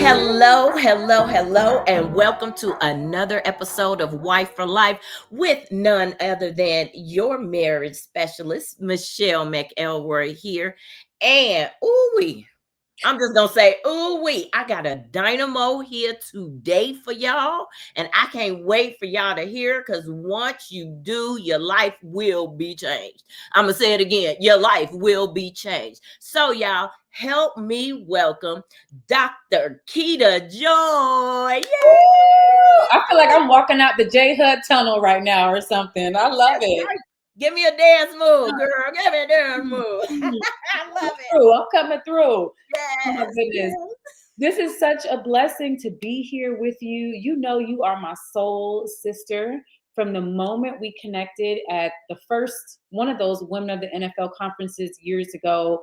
Hello, and welcome to another episode of Wife for Life with none other than your marriage specialist, Michelle McElroy here. And I'm just gonna say, I got a dynamo here today for y'all, and I can't wait for y'all to hear because once you do, your life will be changed. I'm gonna say it again, your life will be changed. So, y'all, help me welcome Dr. Kieta Joy. Yay! I feel like I'm walking out the J Hud tunnel right now or something. I love it. Give me a dance move, girl. Give me a dance move. I love it. I'm coming through. Yes. Oh my goodness. This is such a blessing to be here with you. You know, you are my soul sister. From the moment we connected at the first one of those Women of the NFL conferences years ago,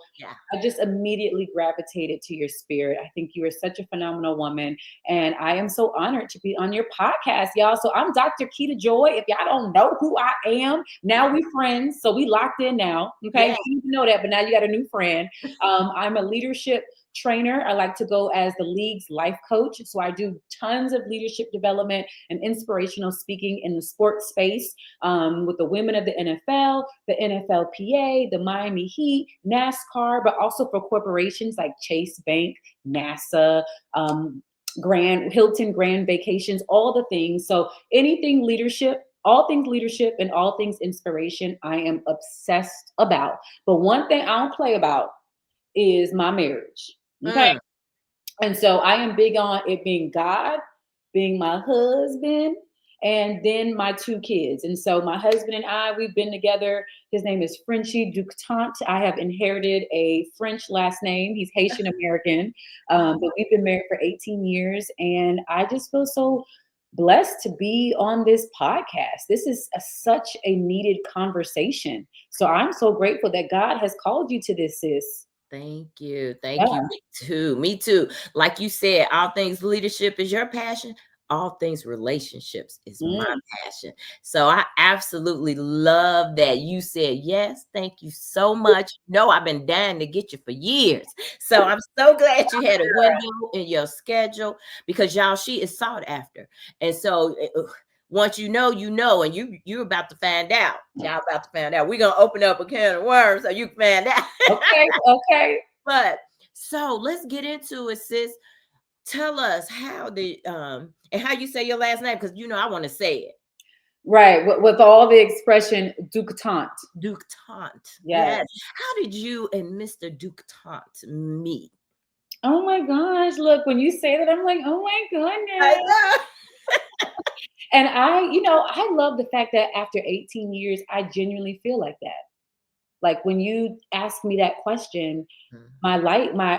I just immediately gravitated to your spirit. I think you are such a phenomenal woman. And I am so honored to be on your podcast, y'all. So I'm Dr. Kieta Joy. If y'all don't know who I am, now we friends. So we locked in now. Okay. Yeah. You need to know that, but now you got a new friend. I'm a leadership trainer. I like to go as the league's life coach. So I do tons of leadership development and inspirational speaking in the sports space with the women of the NFL, the NFLPA, the Miami Heat, NASCAR, but also for corporations like Chase Bank, NASA, Hilton Grand Vacations, all the things. So anything leadership, all things leadership and all things inspiration, I am obsessed about. But one thing I don't play about is my marriage. Okay. And so I am big on it being God, being my husband, and then my two kids. And so my husband and I, we've been together. His name is Frenchy. I have inherited a French last name. He's Haitian American. But we've been married for 18 years. And I just feel so blessed to be on this podcast. This is such a needed conversation. So I'm so grateful that God has called you to this, sis. Thank you. Me too. Like you said, all things leadership is your passion. All things relationships is my passion. So I absolutely love that you said yes. Thank you so much. No, I've been dying to get you for years. So I'm so glad you had a window in your schedule because y'all, she is sought after. And so once you know, and you're about to find out. Y'all about to find out. We're gonna open up a can of worms so you can find out. Okay. But so let's get into it, sis. Tell us how and how you say your last name, because I want to say it. Right, with all the expression Ductant. Yes. How did you and Mr. Ductant meet? Oh my gosh, look, when you say that, I'm like, oh my goodness. I know. And I love the fact that after 18 years, I genuinely feel like that. Like when you ask me that question, my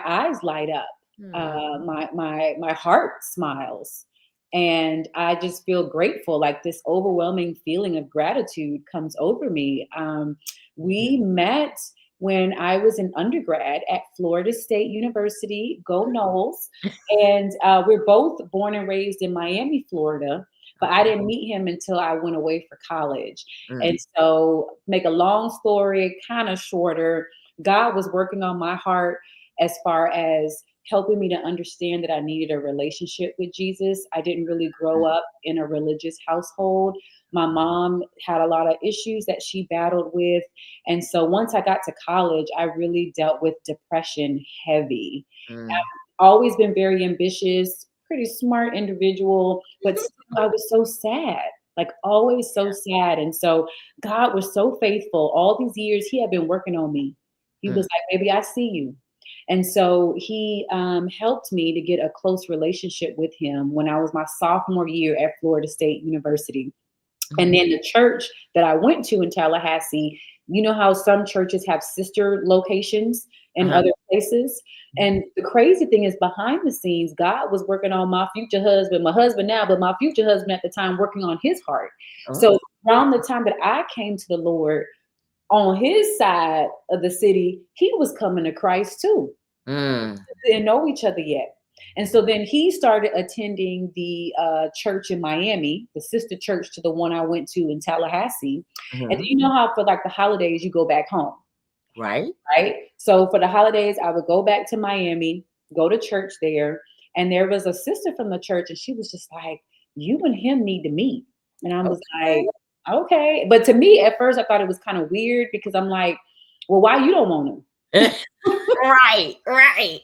eyes light up. My heart smiles. And I just feel grateful. Like this overwhelming feeling of gratitude comes over me. We met when I was an undergrad at Florida State University, go Noles. And we're both born and raised in Miami, Florida. But I didn't meet him until I went away for college. And so, make a long story kind of shorter, God was working on my heart as far as helping me to understand that I needed a relationship with Jesus. I didn't really grow up in a religious household. My mom had a lot of issues that she battled with. And so once I got to college, I really dealt with depression heavy. I've always been very ambitious, pretty smart individual, but still I was so sad, like always so sad. And so God was so faithful. All these years, he had been working on me. He was like, baby, I see you. And so he helped me to get a close relationship with him when I was my sophomore year at Florida State University. And then the church that I went to in Tallahassee, you know how some churches have sister locations in other places. And the crazy thing is behind the scenes, God was working on my future husband, my husband now, but my future husband at the time working on his heart. So around the time that I came to the Lord, on his side of the city, he was coming to Christ too. Didn't know each other yet. And so then he started attending the church in Miami, the sister church to the one I went to in Tallahassee. And you know how for like the holidays, you go back home. Right. So for the holidays, I would go back to Miami, go to church there. And there was a sister from the church, and she was just like, "You and him need to meet." And I was Okay. like, "Okay." But to me, at first, I thought it was kind of weird because I'm like, "Well, why you don't want him?" Right, right.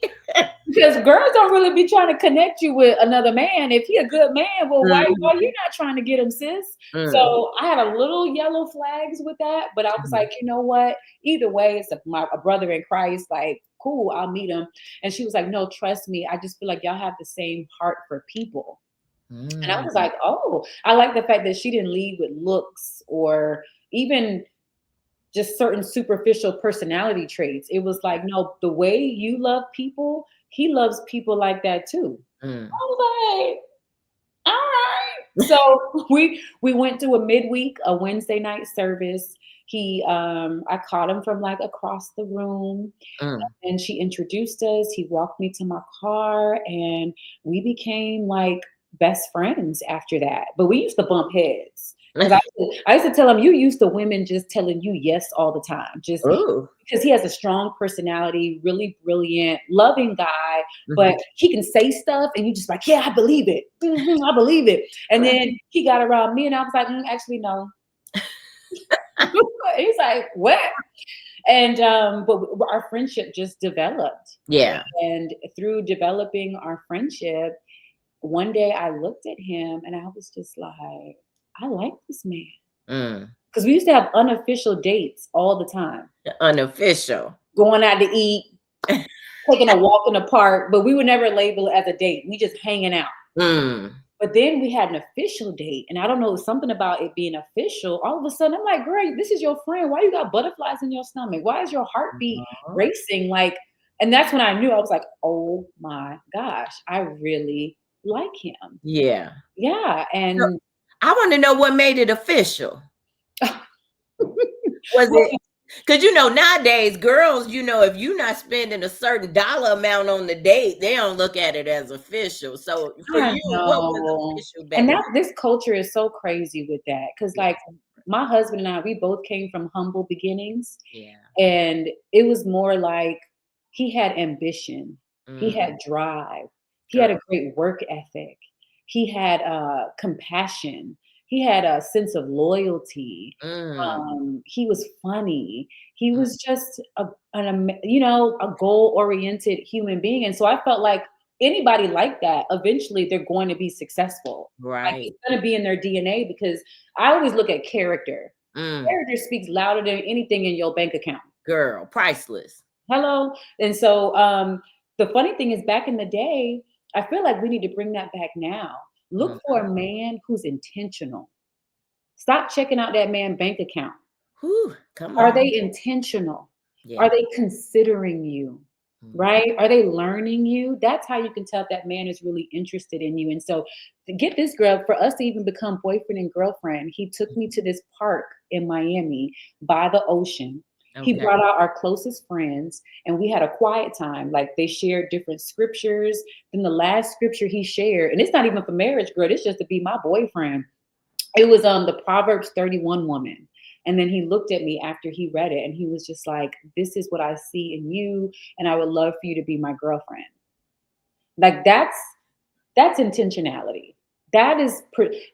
Because girls don't really be trying to connect you with another man. If he a good man, well, why you Mhm, not trying to get him, sis? mm, So I had a little yellow flags with that, but I was mhm, like, you know what? Either way, it's a brother in Christ. Like, cool, I'll meet him. And she was like, no, trust me. I just feel like y'all have the same heart for people. And I was mm, like, oh, I like the fact that she didn't lead with looks or even just certain superficial personality traits. It was like, no, the way you love people, he loves people like that too. mm. I was like, all right. So we went to a midweek, a Wednesday night service. I caught him from like across the room, Mm. and she introduced us. He walked me to my car, and we became like best friends after that. But we used to bump heads because I used to tell him, "You used to women just telling you yes all the time, just Ooh. because he has a strong personality, really brilliant, loving guy, Mhm. but he can say stuff, and you just like, yeah, I believe it, I believe it." And Right. then he got around me, and I was like, actually, no. He's like, what? And but our friendship just developed. Yeah. And through developing our friendship, one day I looked at him and I was just like, I like this man. Mm. Because we used to have unofficial dates all the time, Unofficial. going out to eat, taking a walk in the park, but we would never label it as a date. We just hanging out. Mm. But then we had an official date, and I don't know, something about it being official. All of a sudden, I'm like, "Great, this is your friend. Why you got butterflies in your stomach? Why is your heartbeat Uh-huh. racing?" Like, and that's when I knew. I was like, "Oh my gosh, I really like him." Yeah. Yeah, So, and I wanna know what made it official. Was well, it? Because nowadays, girls, if you're not spending a certain dollar amount on the date, they don't look at it as official. So for I you, what was know, official and back that then? this culture is so crazy with that because, Yeah. like, my husband and I, we both came from humble beginnings. Yeah. And it was more like he had ambition, he Mm. had drive, he had Girl. a great work ethic, he had compassion, he had a sense of loyalty. Mm. He was funny. He Mm. was just a goal oriented human being. And so I felt like anybody like that, eventually they're going to be successful. Like Right. it's going to be in their DNA because I always look at character. Mm. Character speaks louder than anything in your bank account. Girl, priceless. Hello. And so the funny thing is back in the day, I feel like we need to bring that back now. Look for Mhm. a man who's intentional. Stop checking out that man bank account. Whew, come Are on. they intentional? Are Yeah. they considering you? Mhm. Right? Are they learning you? That's how you can tell if that man is really interested in you. And so, to get this girl, for us to even become boyfriend and girlfriend, he took me to this park in Miami by the ocean. He Okay. brought out our closest friends, and we had a quiet time. Like they shared different scriptures. Then the last scripture he shared, and it's not even for marriage, girl. It's just to be my boyfriend. It was the Proverbs 31 woman. And then he looked at me after he read it and he was just like, "This is what I see in you, and I would love for you to be my girlfriend." Like that's intentionality. That is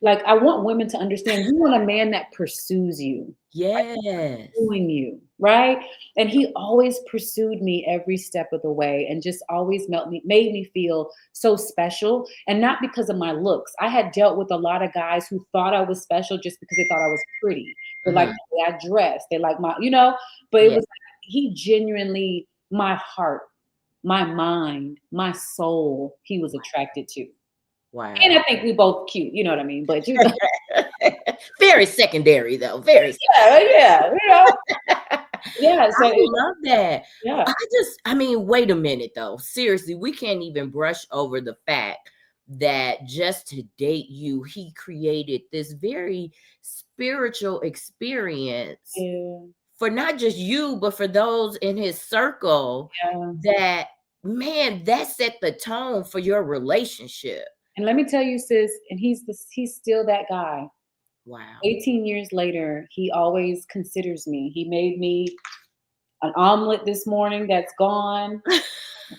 like I want women to understand you want a man that pursues you, Yes. pursuing you, right? And he always pursued me every step of the way and just always made me feel so special. And not because of my looks. I had dealt with a lot of guys who thought I was special just because they thought I was pretty. They like Mhm. the way I dressed. They like but it Yeah. was like he genuinely, my heart, my mind, my soul, he was attracted to. And Wow. I think we both cute, you know what I mean? But you know, Very secondary though, very yeah, yeah, yeah. I So love that. yeah. Wait a minute though. Seriously, we can't even brush over the fact that just to date you, he created this very spiritual experience Yeah, for not just you, but for those in his circle yeah. that, man, that set the tone for your relationship. And let me tell you, sis, and he's still that guy. Wow. 18 years later, he always considers me. He made me an omelet this morning that's gone.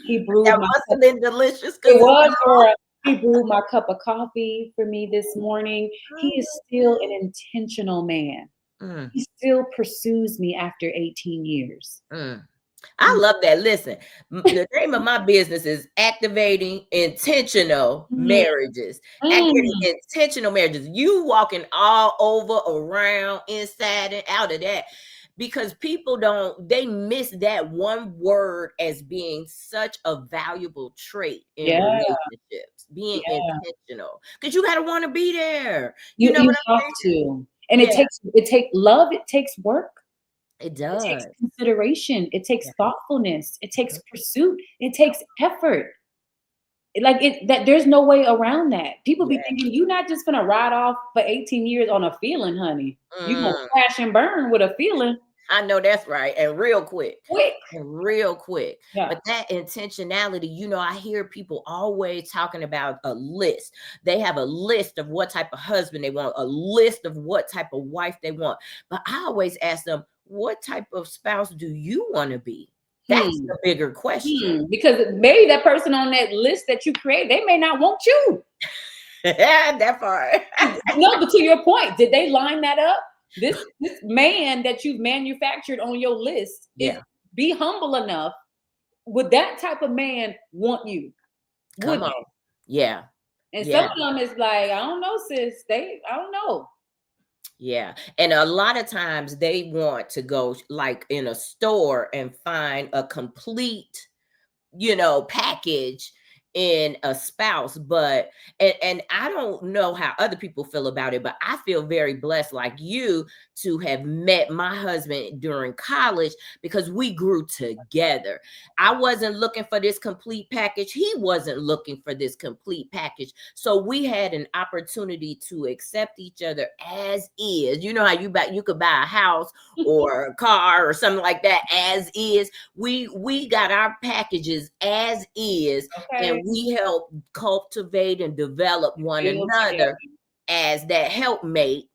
He brewed That my must cup. have been delicious because It it's was, been girl. He brewed my cup of coffee for me this morning. He is still an long. intentional man. Mm, He still pursues me after 18 years. mm. I love that. Listen, the name of my business is activating intentional Mm, marriages. Activating mm. intentional marriages. You walking all over, around, inside, and out of that. Because people they miss that one word as being such a valuable trait in Yeah, relationships, being yeah. intentional. Because you got to want to be there. You You know you what have I'm saying? to. And Yeah, it take love, it takes work. it It takes does. consideration, it takes Yeah. thoughtfulness, it takes pursuit, it takes effort. Like it that there's no way around that. People be Yeah. thinking you not just gonna ride off for 18 years on a feeling, honey. You gonna Mm. crash and burn with a feeling I know that's right. And real quick. quick. And real quick. Yeah. But that intentionality, I hear people always talking about a list. They have a list of what type of husband they want, a list of what type of wife they want. But I always ask them, what type of spouse do you want to be? That's Hmm. the bigger question. Because maybe that person on that list that you create, they may not want you. That part. No, but to your point, did they line that up? This man that you've manufactured on your list is Yeah. be humble enough. Would that type of man want you? Would Come they? on. Yeah. And some Yeah. of them is like, I don't know, sis. I don't know. Yeah. And a lot of times they want to go like in a store and find a complete, package in a spouse. But and I don't know how other people feel about it, but I feel very blessed like you to have met my husband during college because we grew together. I wasn't looking for this complete package. He wasn't looking for this complete package. So we had an opportunity to accept each other as is. You know how you could buy a house or a car or something like that as is. We got our packages as is, Okay. and we help cultivate and develop one Build together. another as that helpmate.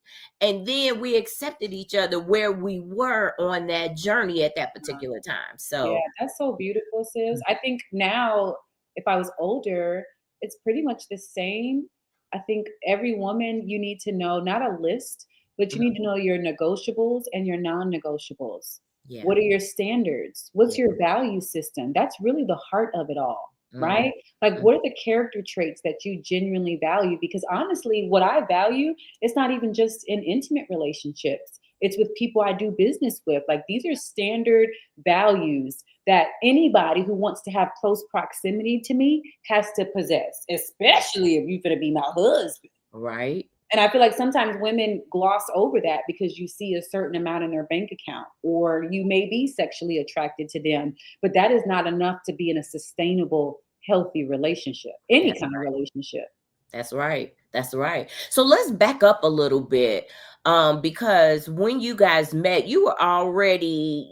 And then we accepted each other where we were on that journey at that particular time. Yeah, So that's so beautiful, sis. mm, I think now, if I was older, it's pretty much the same. I think every woman, you need to know not a list, but you mm, need to know your negotiables and your non negotiables. yeah, What are your standards? What's yeah, your value system? That's really the heart of it all, mm, right? Like, mm, what are the character traits that you genuinely value? Because honestly, what I value, it's not even just in intimate relationships, it's with people I do business with. Like, these are standard values that anybody who wants to have close proximity to me has to possess, especially if you're going to be my husband. right. And I feel like sometimes women gloss over that because you see a certain amount in their bank account, or you may be sexually attracted to them, but that is not enough to be in a sustainable, healthy relationship, any That's kind of relationship. That's right. That's right. So let's back up a little bit. Because when you guys met, you were already,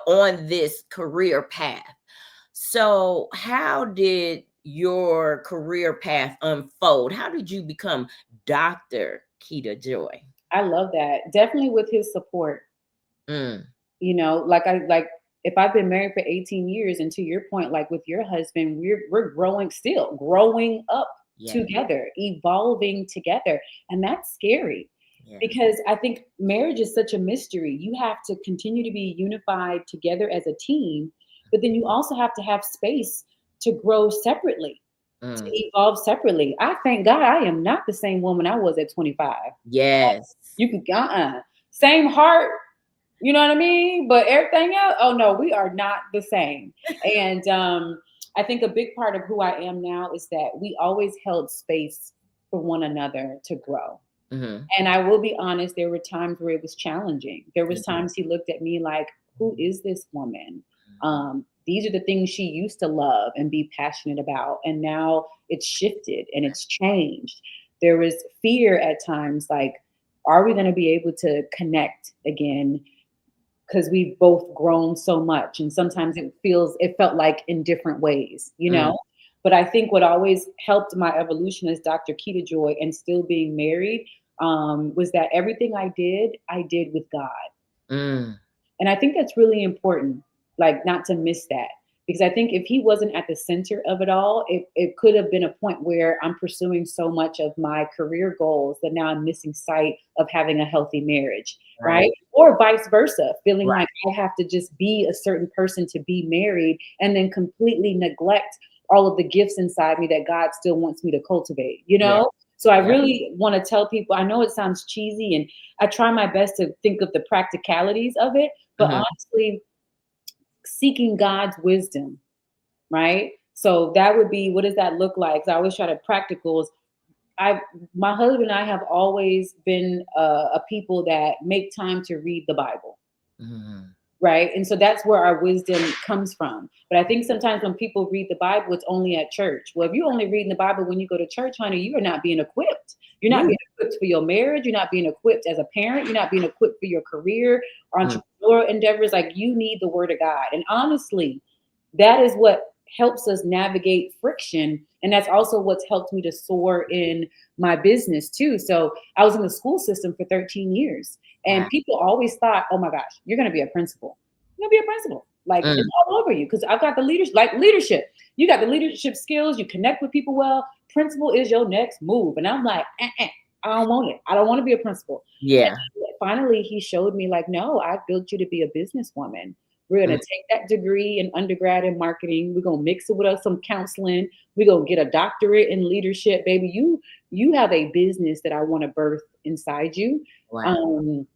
on this career path. So how did your career path unfold? How did you become Dr. Kieta Joy? I love that. Definitely with his support. Mm, Like if I've been married for 18 years, and to your point, like with your husband, we're growing up yeah, together, evolving together. And that's scary yeah, because I think marriage is such a mystery. You have to continue to be unified together as a team, but then you also have to have space to grow separately, to mm, evolve separately. I thank God I am not the same woman I was at 25. yes, You can same heart, you know what I mean? But everything else, oh no, we are not the same. And I think a big part of who I am now is that we always held space for one another to grow. hmm, And I will be honest, there were times where it was challenging. There was yeah, times he looked at me like, who is this woman? These are the things she used to love and be passionate about. And now it's shifted and it's changed. There was fear at times like, are we going to be able to connect again? Because we've both grown so much. And sometimes it felt like in different ways, you mm, know? But I think what always helped my evolution as Dr. Kieta Joy and still being married was that everything I did with God. mm, And I think that's really important, like not to miss that. Because I think if he wasn't at the center of it all, it could have been a point where I'm pursuing so much of my career goals that now I'm missing sight of having a healthy marriage, right? Right. Or vice versa, feeling Right. like I have to just be a certain person to be married and then completely neglect all of the gifts inside me that God still wants me to cultivate, you Yeah. know? So I Yeah. really want to tell people, I know it sounds cheesy and I try my best to think of the practicalities of it, but Mhm. honestly, seeking God's wisdom, right? So that would be, what does that look like? 'Cause I always try to practicals. I My husband and I have always been a people that make time to read the Bible, Mhm. right? And so that's where our wisdom comes from. But I think sometimes when people read the Bible, it's only at church. Well, if you're only reading the Bible when you go to church, honey, you are not being equipped. You're not Yeah. being equipped for your marriage. You're not being equipped as a parent. You're not being equipped for your career or Mm. entrepreneurial endeavors. Like, you need the Word of God. And honestly, that is what helps us navigate friction. And that's also what's helped me to soar in my business too. So I was in the school system for 13 years. Wow. And people always thought, oh my gosh, you're going to be a principal. You're going to be a principal. Like, it's Mm. all over you because I've got the leadership, like leadership. You got the leadership skills. You connect with people well. Principal is your next move. And I'm like, I don't want it. I don't want to be a principal. Yeah. And finally, he showed me, like, no, I built you to be a businesswoman. We're Mm. going to take that degree in undergrad in marketing. We're going to mix it with some counseling. We're going to get a doctorate in leadership. Baby, you have a business that I want to birth inside you. Wow. Um,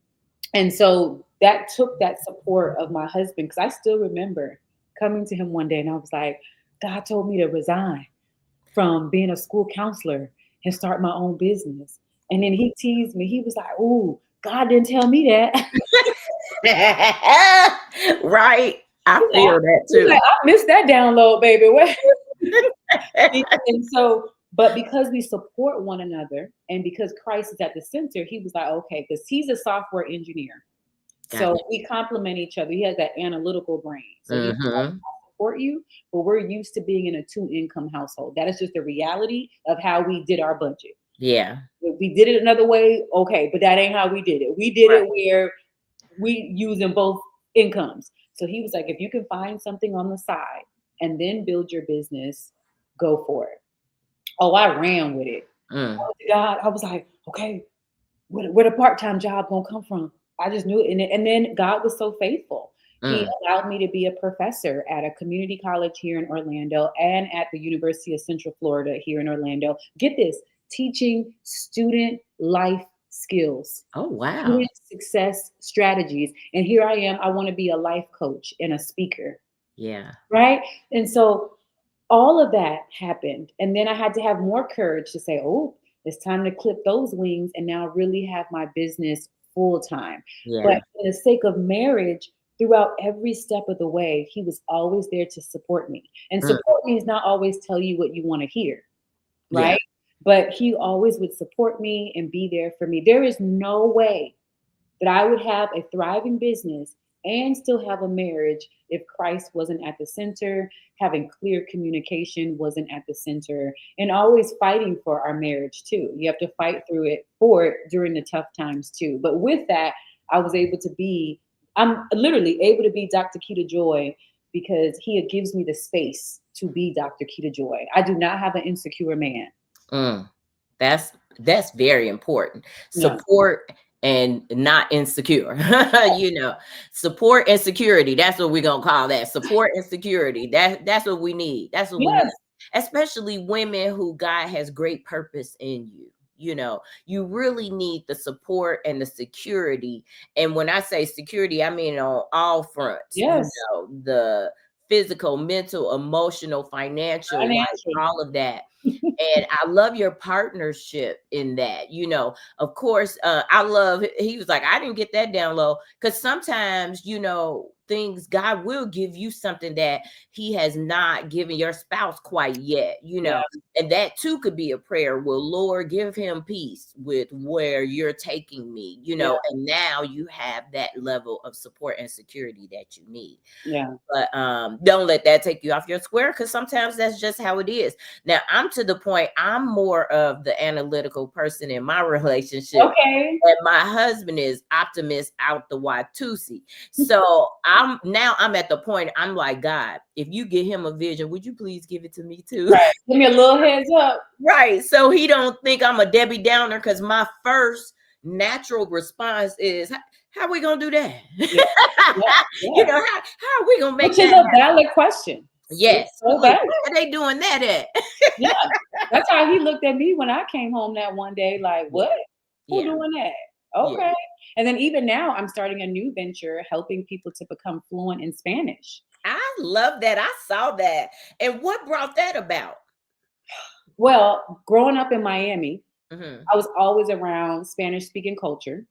and so that took that support of my husband, because I still remember coming to him one day and I was like, God told me to resign from being a school counselor and start my own business. And then he teased me. He was like, "Oh, God didn't tell me that." Right. I He's like, feel that he's like, too. "I missed that download, baby." And so, but because we support one another and because Christ is at the center, he was like, okay, because he's a software engineer. So Gotcha. we complement each other. He has that analytical brain. So he's like, Mhm. I support you, but we're used to being in a two-income household. That is just the reality of how we did our budget. Yeah. If we did it another way, okay, but that ain't how we did it. We did Right. it where we using both incomes. So he was like, if you can find something on the side and then build your business, go for it. Oh, I ran with it. Mm. God, I was like, okay, where the part-time job gonna come from? I just knew it. And then God was so faithful. He Mm. allowed me to be a professor at a community college here in Orlando and at the University of Central Florida here in Orlando. Get this, teaching student life skills, Oh, wow. student success strategies. And here I am, I want to be a life coach and a speaker, Yeah. right? And so all of that happened. And then I had to have more courage to say, oh, it's time to clip those wings and now really have my business full time. But Yeah. for the sake of marriage, throughout every step of the way, he was always there to support me. And Mm. support means not always tell you what you want to hear, Yeah. right? But he always would support me and be there for me. There is no way that I would have a thriving business and still have a marriage if Christ wasn't at the center, having clear communication wasn't at the center, and always fighting for our marriage too. You have to fight through it for it during the tough times too. But with that, I was able to be, I'm literally able to be Dr. Kieta Joy because he gives me the space to be Dr. Kieta Joy. I do not have an insecure man. Mm. That's very important. Yeah. Support and not insecure. Support and security. That's what we're gonna call that. Support and security. That's what we need. That's what we need. Yes. Especially women who God has great purpose in you. You really need the support and the security. And when I say security, I mean on all fronts, Yes. the physical, mental, emotional, financial, like Financial. all of that. And I love your partnership in that. Of course, I love, he was like, I didn't get that down low. Because sometimes, things, God will give you something that he has not given your spouse quite yet, Yeah. and that too could be a prayer. Well, Lord, give him peace with where you're taking me, Yeah. and now you have that level of support and security that you need. Yeah. But don't let that take you off your square, because sometimes that's just how it is. Now, I'm to the point, I'm more of the analytical person in my relationship, Okay. and my husband is optimist out the Watusi. So I'm at the point, I'm like, God, if you give him a vision, would you please give it to me too? Right. Give me a little heads up. Right. So he don't think I'm a Debbie Downer, because my first natural response is, how are we gonna do that? Yeah. Yeah. You Yeah. know, how are we gonna make Which is that a happen? valid question. It's Yes. so Look, valid. where are they doing that at? Yeah. That's how he looked at me when I came home that one day, like, Yeah. what? Who Yeah. doing that? Yeah. Okay. And then even now I'm starting a new venture helping people to become fluent in Spanish. I love that. I saw that. And what brought that about? Well, growing up in Miami, Mm-hmm. I was always around Spanish speaking culture.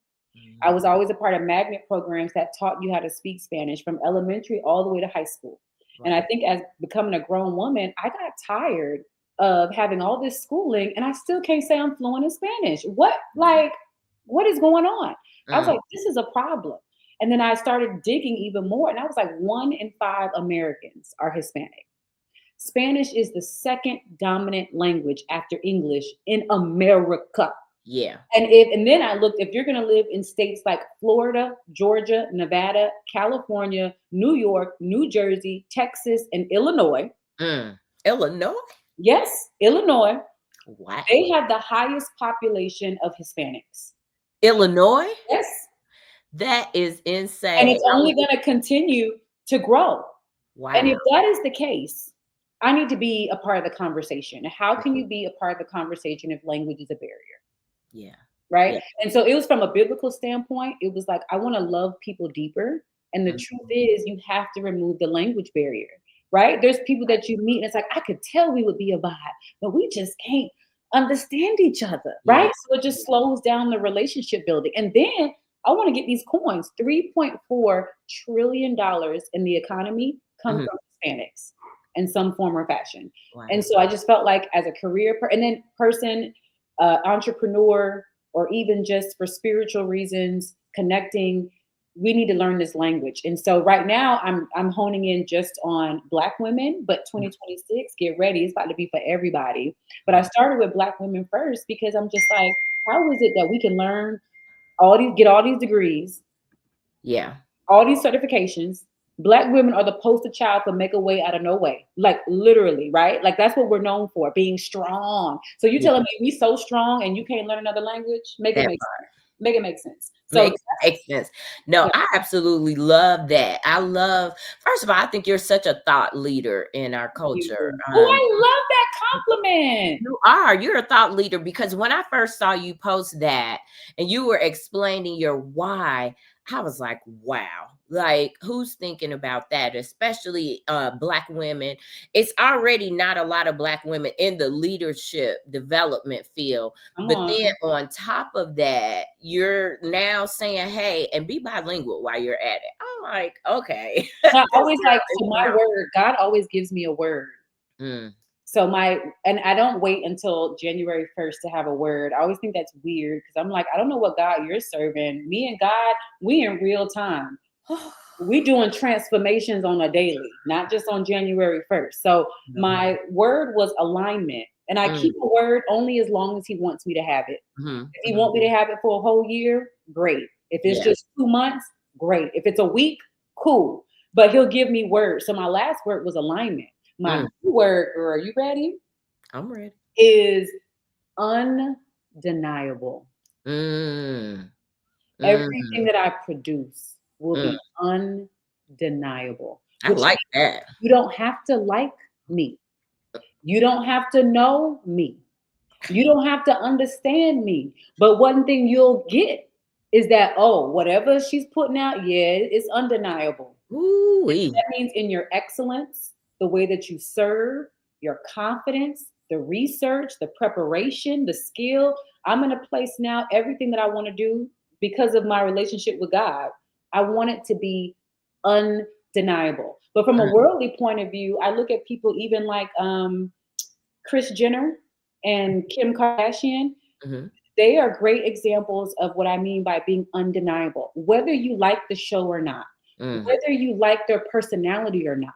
I was always a part of magnet programs that taught you how to speak Spanish from elementary all the way to high school. And I Right. think as becoming a grown woman, I got tired of having all this schooling and I still can't say I'm fluent in Spanish. What is going on? I was Mm. like, this is a problem. And then I started digging even more. And I was like, 1 in 5 Americans are Hispanic. Spanish is the second dominant language after English in America. Yeah. And then I looked, if you're going to live in states like Florida, Georgia, Nevada, California, New York, New Jersey, Texas, and Illinois, Mm. Illinois? yes, Illinois, Wow. they have the highest population of Hispanics. Illinois? Yes. That is And insane. it's only going to continue to grow. And Wow. if that is the case, I need to be a part of the conversation. How can you be a part of the conversation if language is a barrier? Yeah. Right. Yeah. And so it was from a biblical standpoint, it was like, I want to love people deeper. And the truth Mhm. is, you have to remove the language barrier. Right. There's people that you meet, and it's like, I could tell we would be a vibe, but we just can't understand each other. Yeah. Right. So it just slows down the relationship building. And then I want to get these coins. $3.4 trillion in the economy come Mhm. from Hispanics in some form or fashion. And Wow. so I just felt like as a and then person, entrepreneur, or even just for spiritual reasons, connecting, we need to learn this language. And so right now I'm honing in just on Black women, but Mhm. 2026, get ready, it's about to be for everybody. But I Wow. started with Black women first because I'm just like, how is it that we can learn get all these degrees, Yeah. all these certifications? Black women are the poster child for make a way out of no way. Like literally, right? Like that's what we're known for, being strong. So you Yeah. telling me we so strong and you can't learn another language? That Make it make sense. So makes sense. No, yeah, I absolutely love that. First of all, I think you're such a thought leader in our culture. you. Oh, I love that compliment. You're a thought leader, because when I first saw you post that and you were explaining your why, I was like, wow, like who's thinking about that? Especially Black women. It's already not a lot of Black women in the leadership development field. Come But on. then on top of that, you're now saying, hey, and be bilingual while you're at it. I'm like, okay. And I This always girl like, is so my smart. word, God always gives me a word. Mm, So and I don't wait until January 1st to have a word. I always think that's weird because I'm like, I don't know what God you're serving. Me and God, we in real time. We doing transformations on a daily, not just on January 1st. So no. my word was alignment. And I Mm, keep a word only as long as he wants me to have it. mhm, If he mhm. want me to have it for a whole year, great. If it's Yeah. just 2 months, great. If it's a week, cool. But he'll give me words. So my last word was alignment. My Mm, new word, girl, you ready? I'm ready. Is undeniable. Mm, Everything mm, that I produce will mm. be undeniable, I which like means that. you don't have to like me. You don't have to know me. You don't have to understand me. But one thing you'll get is that, oh, whatever she's putting out, yeah, it's undeniable. Ooh-wee. That means in your excellence, the way that you serve, your confidence, the research, the preparation, the skill. I'm in a place now, everything that I want to do because of my relationship with God, I want it to be undeniable. But from a Mm, worldly point of view, I look at people even like Kris Jenner and Kim Kardashian. mhm, They are great examples of what I mean by being undeniable. Whether you like the show or not, mm. whether you like their personality or not,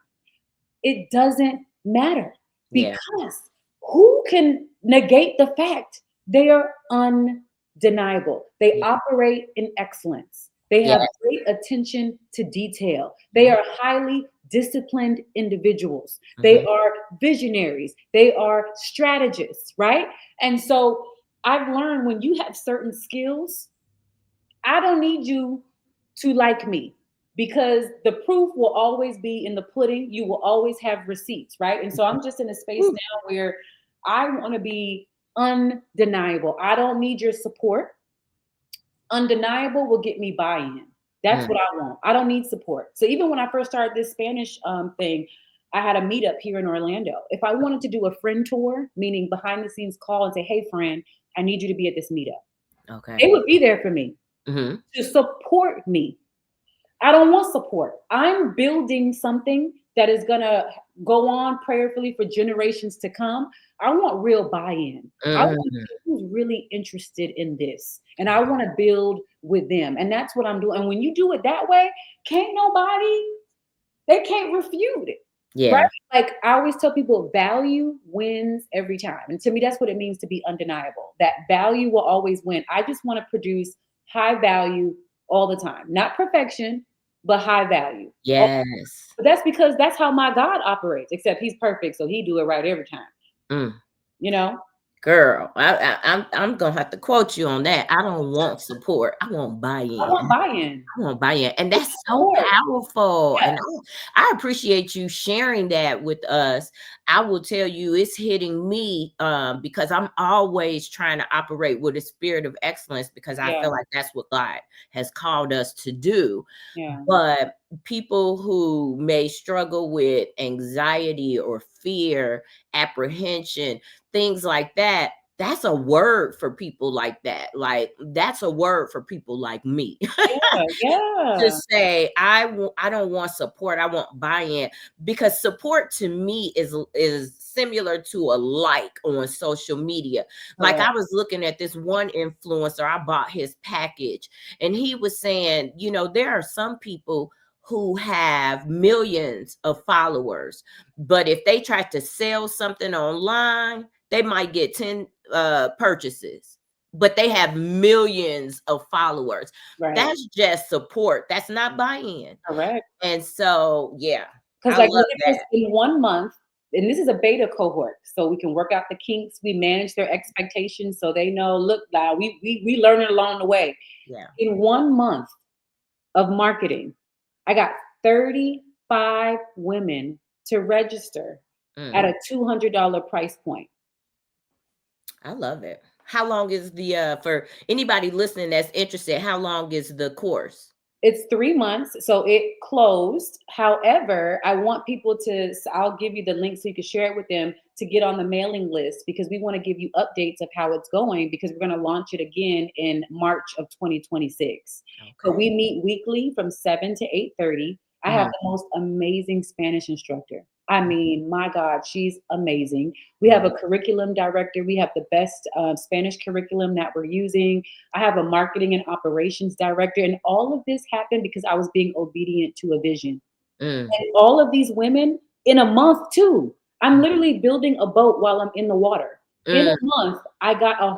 it doesn't matter Yeah. because who can negate the fact they are undeniable? They Yeah. operate in excellence. They have Yes. great attention to detail. They are highly disciplined individuals. They Mhm. are visionaries. They are strategists, right? And so I've learned when you have certain skills, I don't need you to like me because the proof will always be in the pudding. You will always have receipts, right? And so I'm just in a space Woo. now where I want to be undeniable. I don't need your support. Undeniable will get me buy-in. That's Mm. what I want. I don't need support. So even when I first started this Spanish thing, I had a meetup here in Orlando. If I wanted to do a friend tour, meaning behind the scenes call and say, "Hey friend, I need you to be at this meetup," they Okay. would be there for me Mhm. to support me. I don't want support. I'm building something that is going to go on prayerfully for generations to come. I want real buy in. I want to Mm. see who's really interested in this. And I want to build with them. And that's what I'm doing. And when you do it that way, can't nobody, they can't refute it. Right? Yeah. Like I always tell people, value wins every time. And to me, that's what it means to be undeniable. That value will always win. I just want to produce high value all the time. Not perfection, but high value. Yes. But that's because that's how my God operates, except he's perfect, so he do it right every time. Mm. You know? Girl, I'm gonna have to quote you on that. I don't want support. I want I want buy-in. buy-in. I want buy-in, and It's that's so support. powerful. Yeah, And I appreciate you sharing that with us. I will tell you, it's hitting me because I'm always trying to operate with a spirit of excellence because I yeah, feel like that's what God has called us to do. yeah. But people who may struggle with anxiety or fear, apprehension, things like that, that's a word for people like that. Like that's a word for people like me. Yeah, To yeah. say I don't want support, I want buy-in, because support to me is similar to a like on social media. Like Correct. I was looking at this one influencer, I bought his package, and he was saying, there are some people who have millions of followers, but if they try to sell something online, they might get 10 purchases, but they have millions of followers. Right. That's just support. That's not buy-in. Correct. And so, yeah, Because I like love look at this that. in 1 month, and this is a beta cohort, so we can work out the kinks. We manage their expectations so they know, look, now we learn it along the way. Yeah. In 1 month of marketing, I got 35 women to register at Mm, a $200 price point. I love it. How long is the for anybody listening that's interested, how long is the course? It's 3 months, so it closed. However, I want people to, I'll give you the link so you can share it with them to get on the mailing list because we want to give you updates of how it's going because we're going to launch it again in March of 2026. So Okay. we meet weekly from 7 to 8:30. I have Mhm, the most amazing Spanish instructor. I mean, my God, she's amazing. We have mhm. a curriculum director. We have the best Spanish curriculum that we're using. I have a marketing and operations director. And all of this happened because I was being obedient to a vision. Mm, And all of these women in a month, too. I'm mm, literally building a boat while I'm in the water. In a mm. month, I got a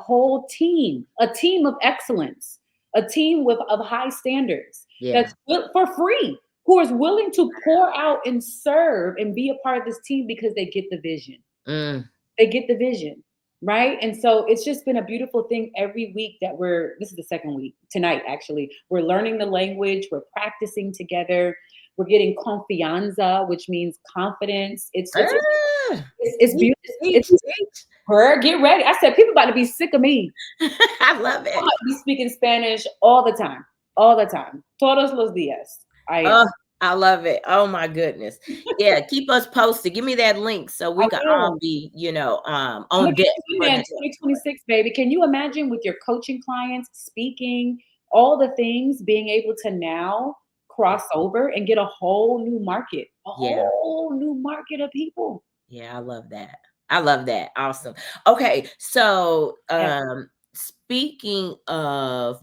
team of excellence, a team of high standards Yeah. that's for free, who is willing to pour out and serve and be a part of this team because they get the vision. Mm, They get the vision, right? And so it's just been a beautiful thing every week that this is the second week, tonight actually. We're learning the language, we're practicing together, we're getting confianza, which means confidence. ah, It's teach, beautiful. teach, teach. Girl, get ready. I said people about to be sick of me. I love I'm it. about to be speaking Spanish all the time. All the time. Todos los días. I am. Oh, I love it. Oh my goodness. Yeah, keep us posted. Give me that link so we I can all will. be, I'm gonna on get deck you in for there in the next one. 2026, baby. Can you imagine with your coaching clients, speaking, all the things, being able to now cross over and get a whole new market, a Yeah. whole new market of people? Yeah, I love that. I love that. Awesome. Okay, so Yeah. speaking of,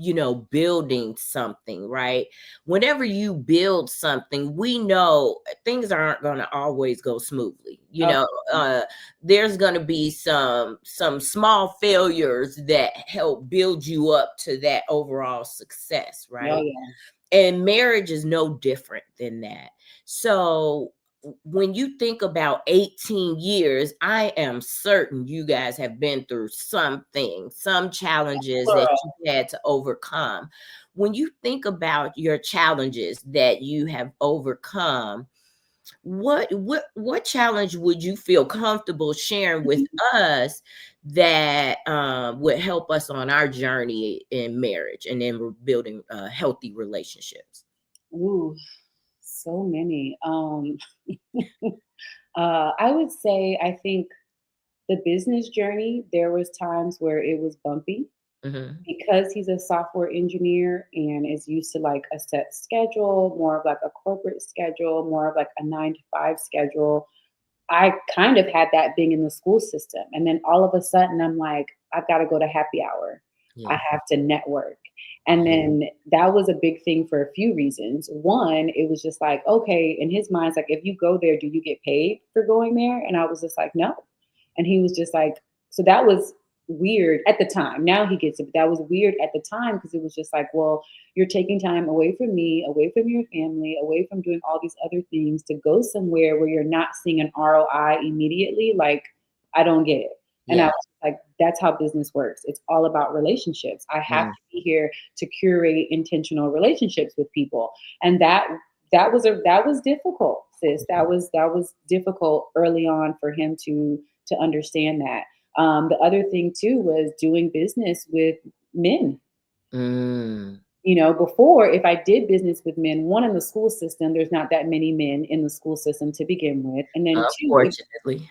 building something, right? Whenever you build something, we know things aren't going to always go smoothly. Oh, There's going to be some small failures that help build you up to that overall success, yeah, right? yeah. And marriage is no different than that. So when you think about 18 years, I am certain you guys have been through something, some challenges that Plural. you had to overcome. When you think about your challenges that you have overcome, what challenge would you feel comfortable sharing with us that would help us on our journey in marriage and then we're building healthy relationships? Ooh, so many. I would say I think the business journey, there was times where it was bumpy Hmm. because he's a software engineer and is used to like a set schedule, more of like a corporate schedule, more of like a 9 to 5 schedule. I kind of had that being in the school system. And then all of a sudden, I'm like, I've got to go to happy hour. I Yeah. have to network. And Yeah. then that was a big thing for a few reasons. One, it was just like, okay, in his mind, it's like, if you go there, do you get paid for going there? And I was just like, no. And he was just like, so that was weird at the time. Now he gets it, but that was weird at the time because it was just like, well, you're taking time away from me, away from your family, away from doing all these other things to go somewhere where you're not seeing an ROI immediately. Like, I don't get it. And I Yeah. was like, that's how business works. It's all about relationships. I have Mm. to be here to curate intentional relationships with people. And that was difficult, sis. That was difficult early on for him to understand that. The other thing too was doing business with men. Mm. Before, if I did business with men, one, in the school system, there's not that many men in the school system to begin with. And then two, if Unfortunately.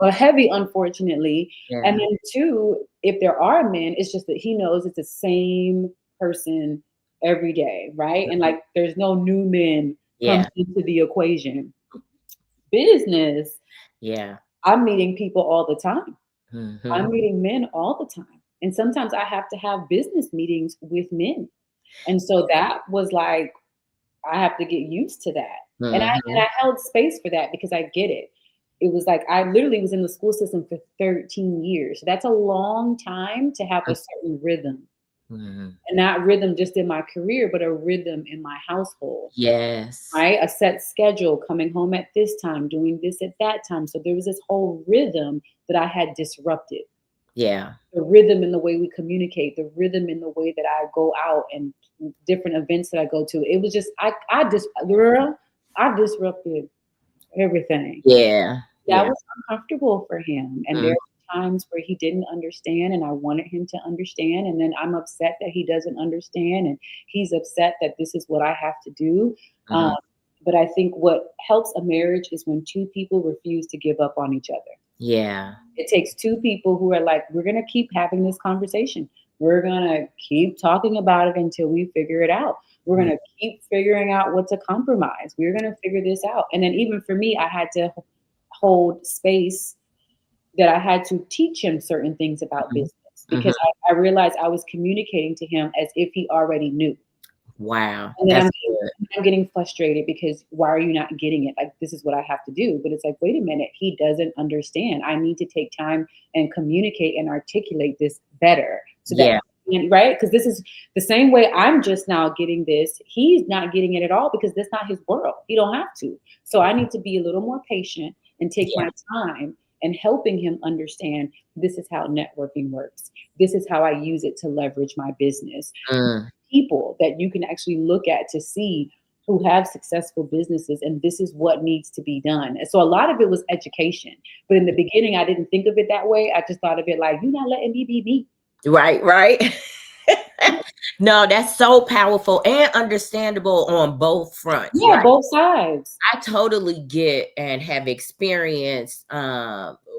a heavy, unfortunately. And Yeah. then two, if there are men, it's just that he knows it's the same person every day, right? And like there's no new men comes Yeah. into the equation. Business, Yeah. I'm meeting people all the time. Hmm. I'm meeting men all the time. And sometimes I have to have business meetings with men. And so that was like, I have to get used to that. And I Hmm. held space for that because I get it. It was like I literally was in the school system for 13 years. So that's a long time to have a certain rhythm. Hmm. And not rhythm just in my career, but a rhythm in my household. Yes. Right? A set schedule, coming home at this time, doing this at that time. So there was this whole rhythm that I had disrupted. Yeah. The rhythm in the way we communicate, the rhythm in the way that I go out and different events that I go to. It was just girl, I disrupted everything. Yeah. That Yeah. was uncomfortable for him. And there Mm. were times where he didn't understand and I wanted him to understand. And then I'm upset that he doesn't understand and he's upset that this is what I have to do. Um, Hmm. but I think what helps a marriage is when two people refuse to give up on each other. Yeah. It takes two people who are like, we're going to keep having this conversation. We're going to keep talking about it until we figure it out. We're going Mm. to keep figuring out what's a compromise. We're going to figure this out. And then even for me, I had to hold space that I had to teach him certain things about Mhm. business Mhm. because I realized I was communicating to him as if he already knew. Wow, And then that's good. I'm getting frustrated because why are you not getting it? Like, this is what I have to do. But it's like, wait a minute, he doesn't understand. I need to take time and communicate and articulate this better so that, Yeah. right? Because this is the same way I'm just now getting this. He's not getting it at all because that's not his world. He don't have to. So I need to be a little more patient and take Yeah. my time and helping him understand this is how networking works. This is how I use it to leverage my business. Mm. People that you can actually look at to see who have successful businesses and this is what needs to be done. And so a lot of it was education. But in the beginning, I didn't think of it that way. I just thought of it like, you're not letting me be me. Right, right. No, that's so powerful and understandable on both fronts, Yeah, right? both sides. I totally get and have experienced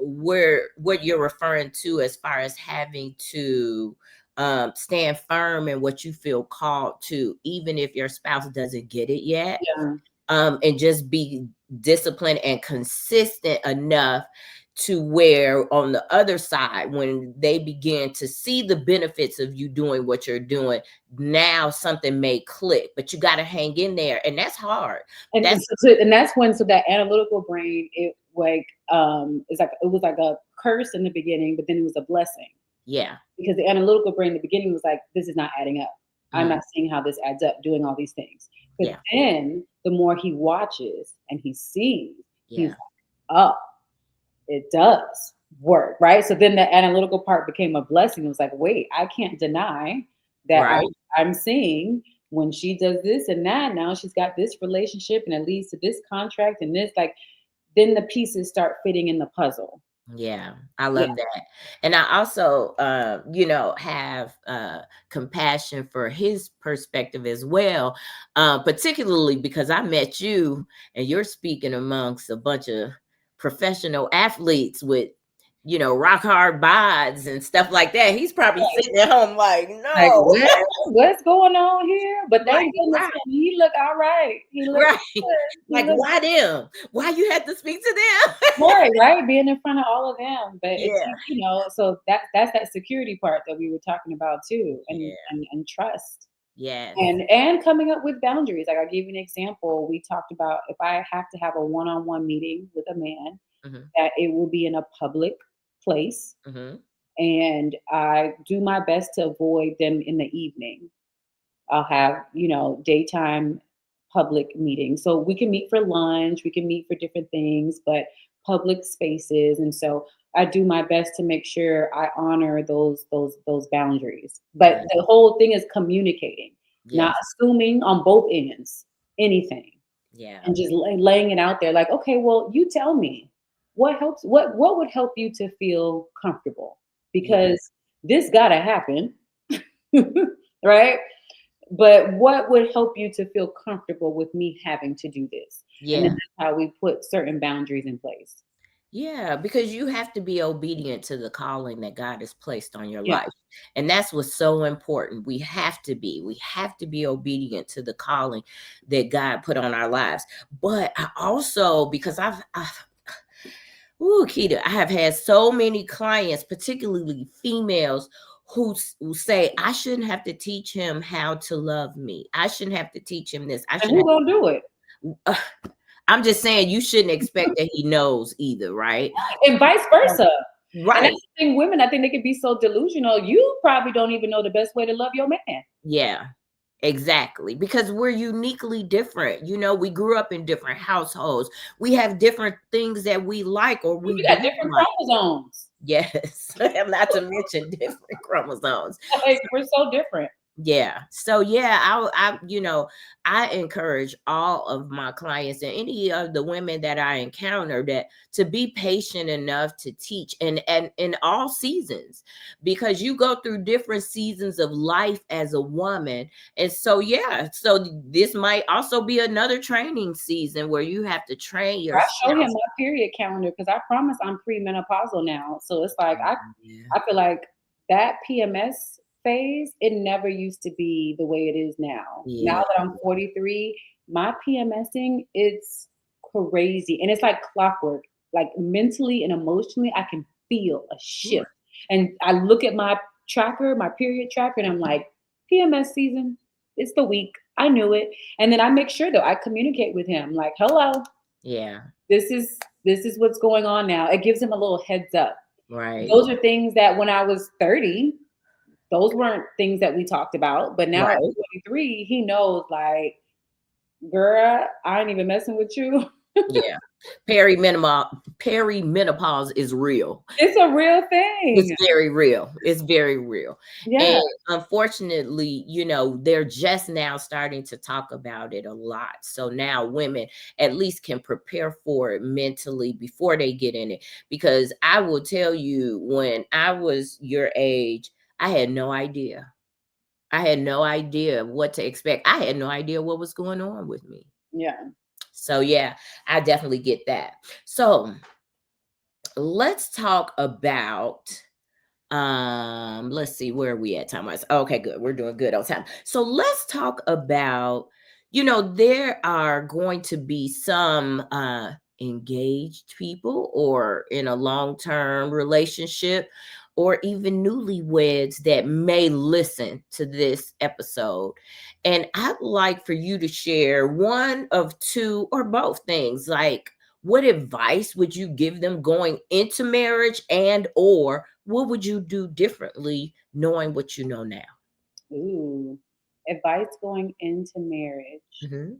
where what you're referring to as far as having to stand firm in what you feel called to, even if your spouse doesn't get it yet. Yeah. And just be disciplined and consistent enough to where on the other side, when they begin to see the benefits of you doing what you're doing, now something may click, but you got to hang in there. And that's hard. And That's and that's when that analytical brain, it like it's like it was like a curse in the beginning, but then it was a blessing yeah. because the analytical brain in the beginning was like, this is not adding up. I'm not seeing how this adds up, doing all these things. But Yeah. then the more he watches and he sees, he's Yeah. like, oh, it does work, right? So then the analytical part became a blessing. It was like, wait, I can't deny that Right. I'm seeing when she does this and that, now she's got this relationship and it leads to this contract and this, like, then the pieces start fitting in the puzzle. Yeah, I Yeah. love that. And I also, have compassion for his perspective as well, particularly because I met you and you're speaking amongst a bunch of professional athletes with, rock hard bods and stuff like that. He's probably sitting at home like, Like, no. what's going on here? But Right, thank goodness right, he look all right. He look right. good. He Like, look why them? Why you had to speak to them? right, right, being in front of all of them. But it's Yeah, like, so that's that security part that we were talking about too, and yeah, and trust. yes. And coming up with boundaries. Like, I'll give you an example. We talked about if I have to have a one-on-one meeting with a man, Hmm. that it will be in a public place, Hmm. and I do my best to avoid them in the evening. I'll have, daytime public meetings. So we can meet for lunch, we can meet for different things, but public spaces. And so I do my best to make sure I honor those boundaries. But Yeah, the whole thing is communicating, not yes, assuming on both ends anything, yeah. and just laying it out there like, okay, well, you tell me what would help you to feel comfortable, Yeah. because this got to happen. Right? But what would help you to feel comfortable with me having to do this? And then Yeah. that's how we put certain boundaries in place. Yeah, because you have to be obedient to the calling that God has placed on your Yeah. life. And that's what's so important. We have to be. We have to be obedient to the calling that God put on our lives. But I also, because Keita, I have had so many clients, particularly females, who say, I shouldn't have to teach him how to love me. I shouldn't have to teach him this. I And shouldn't who gonna do it? have. I'm just saying you shouldn't expect that he knows either, right? And vice versa. And Right. that's the thing, women, I think they can be so delusional. You probably don't even know the best way to love your man. Yeah. Exactly. Because we're uniquely different. We grew up in different households. We have different things that we like or we You got don't different like. chromosomes. Yes. And not to mention different chromosomes. Like, we're so different. Yeah. So yeah, I encourage all of my clients and any of the women that I encounter that to be patient enough to teach and in all seasons, because you go through different seasons of life as a woman. And so yeah, so this might also be another training season where you have to train I show him yourself. my period calendar because I promise I'm premenopausal now. So it's like Yeah. I feel like that PMS phase, it never used to be the way it is now. Now Yeah. that I'm 43, my PMSing, it's crazy. And it's like clockwork. Like, mentally and emotionally, I can feel a Sure. shift. And I look at my tracker, my period tracker, and I'm like, PMS season, it's the week. I knew it. And then I make sure though I communicate with him like, hello, Yeah. this is what's going on now. It gives him a little heads up. Right. Those are things that when I was 30, those weren't things that we talked about. But now at Right. 23, he knows like, girl, I ain't even messing with you. Yeah. Perimenopause is real. It's a real It's thing. very real. It's very real. Yeah. And unfortunately, they're just now starting to talk about it a lot. So now women at least can prepare for it mentally before they get in it. Because I will tell you, when I was your age, I had no idea. I had no idea what to expect. I had no idea what was going on with me. Yeah. So yeah, I definitely get that. So let's talk about let's see, where are we at time wise. Okay, good, we're doing good on time. So let's talk about, there are going to be some engaged people or in a long-term relationship or even newlyweds that may listen to this episode, and I'd like for you to share one of two or both things, like what advice would you give them going into marriage, and or what would you do differently knowing what you know now? Ooh. Advice going into marriage. Mhm.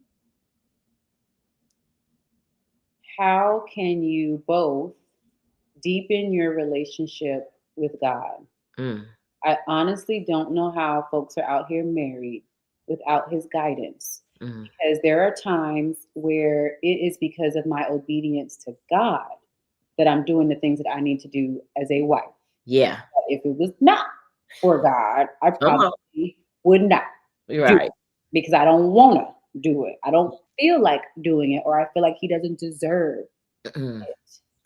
How can you both deepen your relationship with God? Mm. I honestly don't know how folks are out here married without his guidance, Mm. because there are times where it is because of my obedience to God that I'm doing the things that I need to do as a wife. Yeah. If it was not for God, I Come on. probably would not do Right. it because I don't want to do it. I don't feel like doing it, or I feel like he doesn't deserve Mm. it. Woo.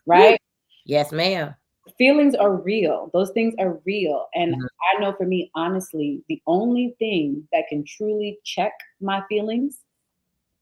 Right? Yes, ma'am. Feelings are real. Those things are real. And Mhm. I know for me, honestly, the only thing that can truly check my feelings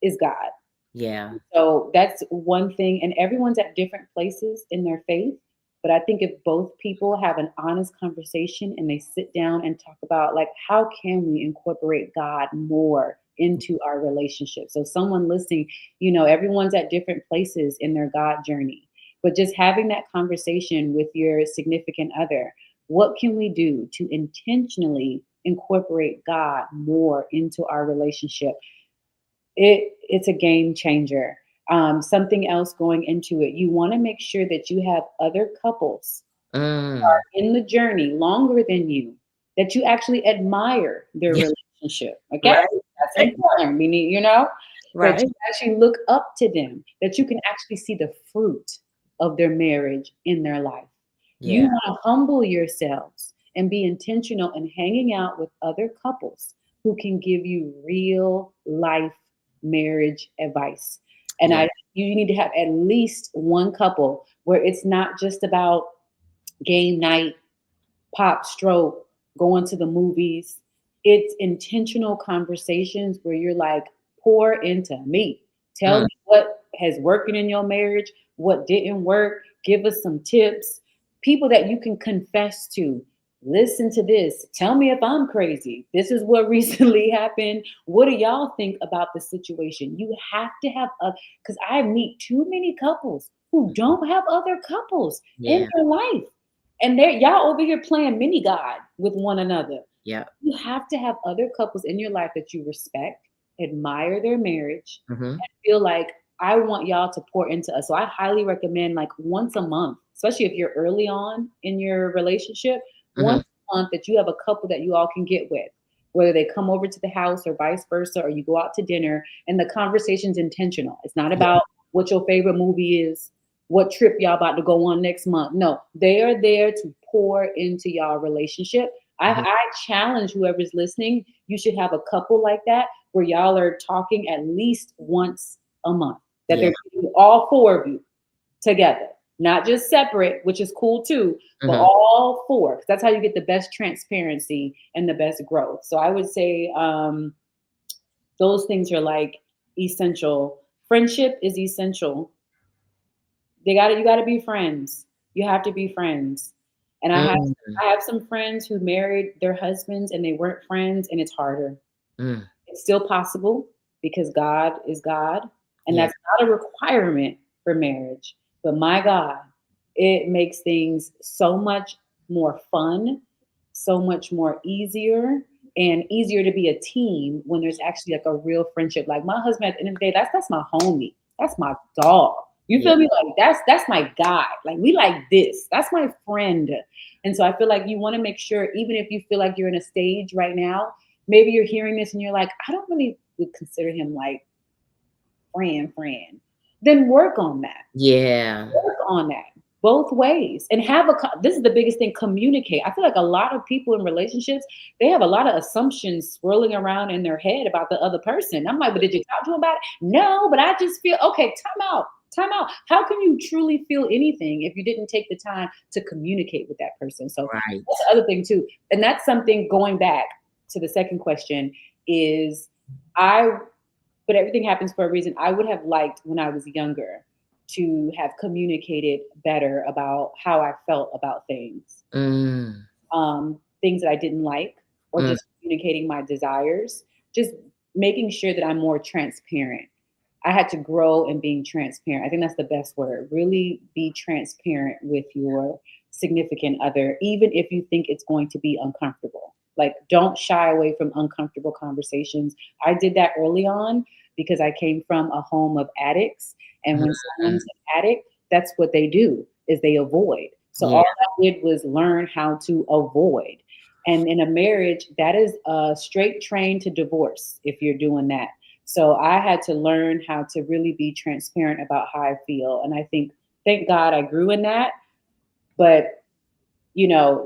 is God. Yeah. So that's one thing. And everyone's at different places in their faith. But I think if both people have an honest conversation and they sit down and talk about, like, how can we incorporate God more into our relationship? So, someone listening, everyone's at different places in their God journey. But just having that conversation with your significant other, what can we do to intentionally incorporate God more into our relationship? It's a game changer. Something else going into it, you want to make sure that you have other couples Mm. in the journey longer than you, that you actually admire their Yeah. relationship. Okay, Right. that's important. We need, that Right. you actually look up to them, that you can actually see the fruit of their marriage in their life. You Yeah. want to humble yourselves and be intentional in hanging out with other couples who can give you real life marriage advice. And Yeah. you need to have at least one couple where it's not just about game night, pop, stroke, going to the movies. It's intentional conversations where you're like, pour into me. Tell Mm. me what has working in your marriage, what didn't work. Give us some tips. People that you can confess to. Listen to this. Tell me if I'm crazy. This is what recently happened. What do y'all think about the situation? You have to have a, because I meet too many couples who don't have other couples in Yeah. their life. And they're y'all over here playing mini God with one another. Yeah. You have to have other couples in your life that you respect, admire their marriage, Mhm. feel like I want y'all to pour into us. So I highly recommend, like, once a month, especially if you're early on in your relationship, Mhm. once a month that you have a couple that you all can get with, whether they come over to the house or vice versa, or you go out to dinner, and the conversation's intentional. It's not Yeah. about what your favorite movie is, what trip y'all about to go on next month. No, they are there to pour into y'all relationship. Mhm. I challenge whoever's listening, you should have a couple like that where y'all are talking at least once a month, that Yeah. they're getting all four of you together, not just separate, which is cool too, but Mhm. all four, 'cause that's how you get the best transparency and the best growth. So I would say those things are like essential. Friendship is essential. You got to be friends. You have to be friends. And Mm. I have some friends who married their husbands and they weren't friends, and it's harder. Mm. It's still possible because God is God, and Yeah. that's not a requirement for marriage. But my God, it makes things so much more fun, so much more easier, and easier to be a team when there's actually like a real friendship. Like my husband, at the end of the day, that's my homie. That's my dog. You Yeah. feel me? Like that's my guy. Like we like this. That's my friend. And so I feel like you want to make sure, even if you feel like you're in a stage right now, maybe you're hearing this and you're like, I don't really would consider him like friend. Then work on that. Yeah. Work on that both ways and have this is the biggest thing, communicate. I feel like a lot of people in relationships, they have a lot of assumptions swirling around in their head about the other person. I'm like, but did you talk to him about it? No, but I just feel okay. Time out. How can you truly feel anything if you didn't take the time to communicate with that person? So Right. that's the other thing too. And that's something, going back to the second question, is I but everything happens for a reason. I would have liked, when I was younger, to have communicated better about how I felt about things, Mm. things that I didn't like, or Mm. just communicating my desires, just making sure that I'm more transparent. I had to grow in being transparent. I think that's the best word. Really be transparent with your significant other, even if you think it's going to be uncomfortable. Like, don't shy away from uncomfortable conversations. I did that early on because I came from a home of addicts. And when someone's Mhm. an addict, that's what they do is they avoid. So Yeah. all I did was learn how to avoid. And in a marriage, that is a straight train to divorce if you're doing that. So I had to learn how to really be transparent about how I feel. And I think, thank God I grew in that. But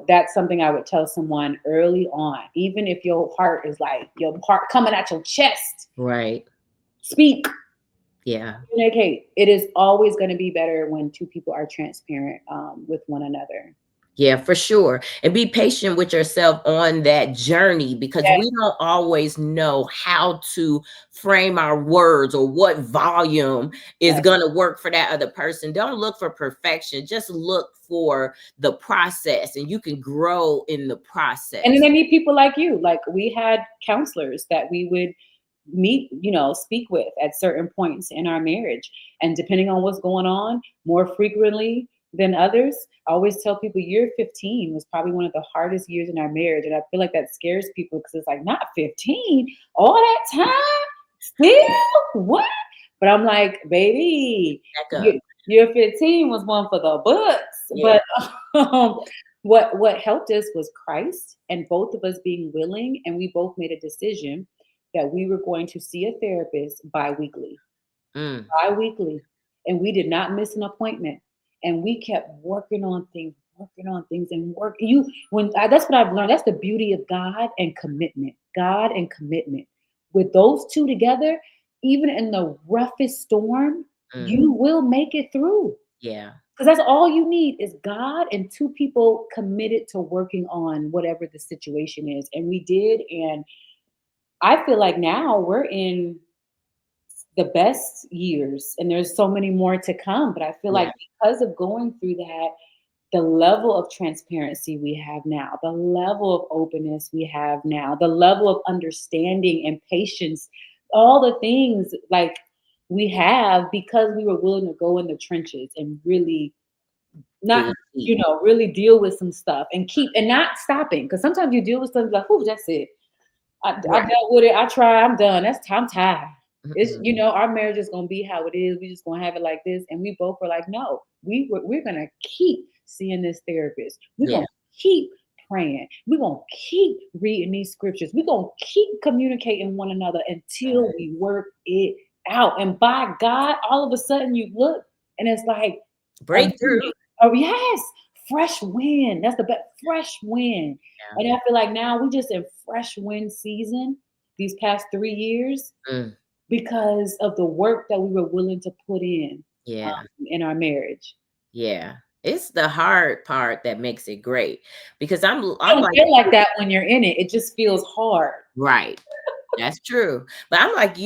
that's something I would tell someone early on. Even if your heart is like your heart coming at your chest, Right. speak, Yeah. communicate. It is always going to be better when two people are transparent with one another. Yeah, for sure. And be patient with yourself on that journey because Yes, we don't always know how to frame our words or what volume is yes. going to work for that other person. Don't look for perfection, just look for the process, and you can grow in the And then process. they need people like you. Like we had counselors that we would meet, speak with at certain points in our marriage. And depending on what's going on, more frequently than others, I always tell people year 15 was probably one of the hardest years in our marriage. And I feel like that scares people because it's like, not 15, all that time, still? What? But I'm like, baby, Back up. year 15 was one for the books. Yeah. But um, what helped us was Christ and both of us being willing, and we both made a decision that we were going to see a therapist biweekly, Mm, biweekly, and we did not miss an appointment. And we kept working on things, and work. That's what I've learned. That's the beauty of God and commitment. God and commitment. With those two together, even in the roughest storm, mm. you will make it through. Yeah. Because that's all you need is God and two people committed to working on whatever the situation is. And we did. And I feel like now we're in the best years and there's so many more to come. But I feel Yeah. like because of going through that, the level of transparency we have now, the level of openness we have now, the level of understanding and patience, all the things like we have because we were willing to go in the trenches and really not, Dig deep. really deal with some stuff and keep and not stopping. Because sometimes you deal with stuff like, oh, that's it. I Right. dealt with it. I tried. I'm done. I'm tired. It's Mm-mm. our marriage is gonna be how it is. We just gonna have it like this. And we both were like, no, we're gonna keep seeing this therapist. We're Yeah. gonna keep praying. We're gonna keep reading these scriptures. We're gonna keep communicating one another until Right. we work it out. And by God, all of a sudden you look and it's like a Breakthrough. oh yes, fresh wind. That's the best fresh wind. Yeah. And I feel like now we just in fresh wind season these past 3 years Mm, because of the work that we were willing to put yeah. in our marriage. Yeah. It's the hard part that makes it great because It I'm don't like feel like that when you're in it. It just feels hard. right. That's true. But I'm like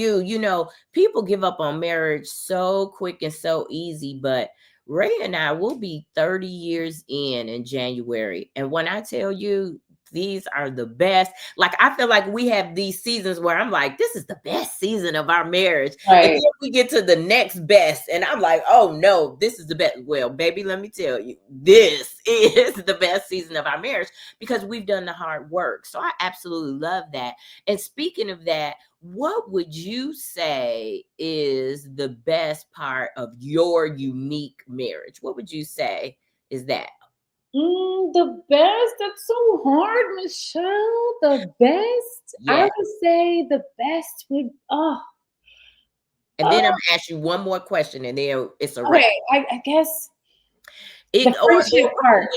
people give up on marriage so quick and so easy. But Ray and I will be 30 years in January. And when I tell you, these are the best. Like, I feel like we have these seasons where I'm like, this is the best season of our marriage. And Right. then we get to the next best. And I'm like, oh no, this is the best. Well, baby, let me tell you, this is the best season of our marriage because we've done the hard work. So I absolutely love that. And speaking of that, what would you say is the best part of your unique marriage? What would you say is that? The best. That's so hard, Michelle. The best. I Yeah. would say the best would. And then I'm gonna ask you one more question and then it's a wrap. Okay. I guess the It friendship part.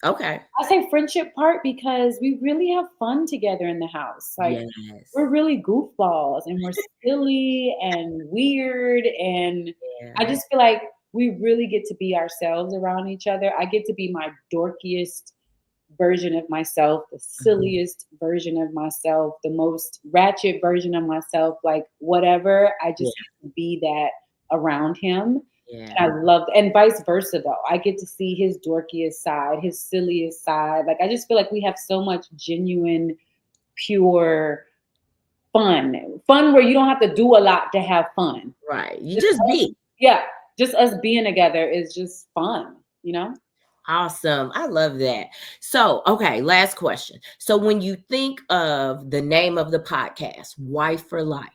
okay. I say friendship part because we really have fun together in the house. Like Yes. we're really goofballs and we're silly and weird and I Yeah. just feel like we really get to be ourselves around each other. I get to be my dorkiest version of myself, the Mhm. silliest version of myself, the most ratchet version of myself, like whatever. I Yeah. just get to be that around him. Yeah. And I love, and vice versa though. I get to see his dorkiest side, his silliest side. Like I just feel like we have so much genuine, pure fun where you don't have to do a lot to have fun. Right. You Just just us, be. yeah, just us being together is just fun, you know? Awesome. I love that. So, okay, last question. So, when you think of the name of the podcast, Wife for Life,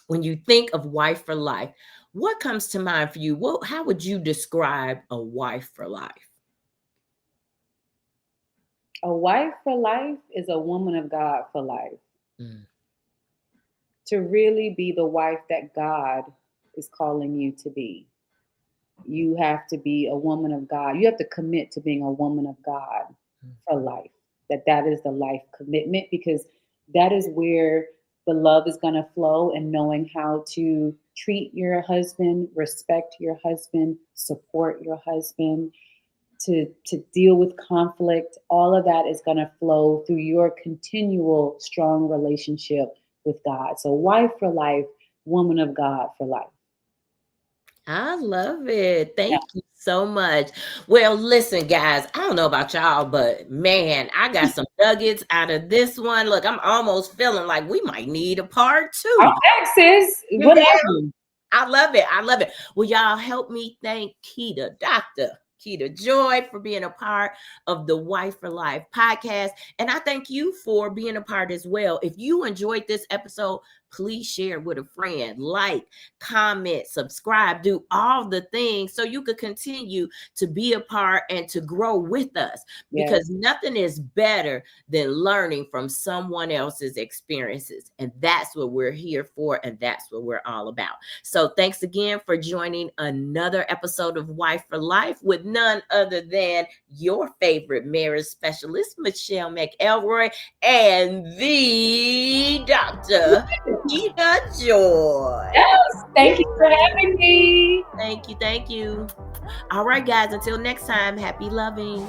when you think of Wife for Life, what comes to mind for you? How would you describe a wife for life? A wife for life is a woman of God for life. Mm, To really be the wife that God is calling you to be, you have to be a woman of God. You have to commit to being a woman of God mm. for life. That is the life commitment, because that is where the love is going to flow, and knowing how to treat your husband, respect your husband, support your husband, to deal with conflict. All of that is going to flow through your continual strong relationship with God. So wife for life, woman of God for life. I love it. Yeah. Thank you so much. Well, listen, guys, I don't know about y'all, but man, I got some nuggets out of this one. Look, I'm almost feeling like we might need a part I'm two. back, sis. You hear? Whatever. I love it. I love it. Will y'all help me thank Dr. Kieta Joy, for being a part of the Wife for Life podcast. And I thank you for being a part as well. If you enjoyed this episode, please share with a friend, like, comment, subscribe, do all the things so you could continue to be a part and to grow with us, Yes. because nothing is better than learning from someone else's experiences. And that's what we're here for. And that's what we're all about. So thanks again for joining another episode of Wife for Life with none other than your favorite marriage specialist, Michelle McElroy, and the Dr. Kieta Joy. Yes. Yeah. Thank you for having me. Thank you. Thank you. All right, guys, until next time, happy loving.